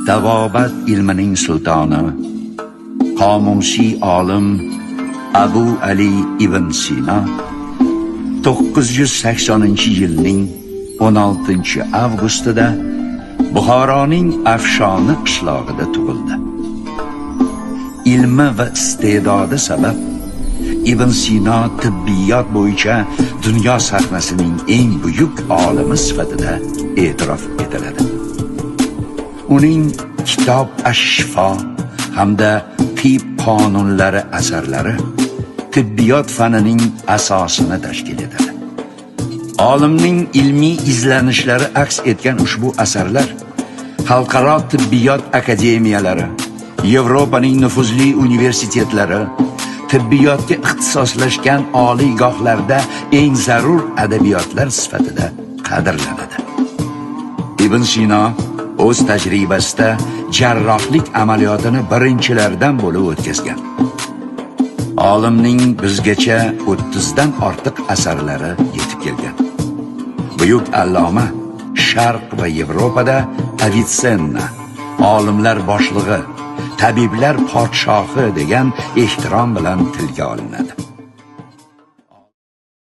Davobat ilmining sultoni, qomusiy olim Abu Ali ibn Sino 980-yilning 16-avgustida Buxoroning Afshoni qishlog'ida tug'ildi. Ilmi va iste'dodi sabab Ibn Sino tibbiyot bo'yicha dunyo sahnasining eng buyuk olimi sifatida e'tirof etiladi. Uning Kitob ash-Shifo hamda tib qonunlari asarlari tibbiyot fanining asosini tashkil etadi. Olimning ilmiy izlanishlari aks etgan ushbu asarlar xalqaro tibbiyot akademiyalari, Yevropaning nufuzli universitetlari, tibbiyotga ixtisoslashgan oliygohlarda eng zarur adabiyotlar sifatida qadrlanadi. Ibn Sino o'z tajribasida jarrohlik amaliyotini birinchilardan bo'lib o'tkazgan. Olimning bizgacha 30 dan ortiq asarlari yetib kelgan. Buyuk alloma Sharq va Yevropada Avicenna, olimlar boshlig'i, tabiblar podshohi degan ehtirom bilan tilga olinadi.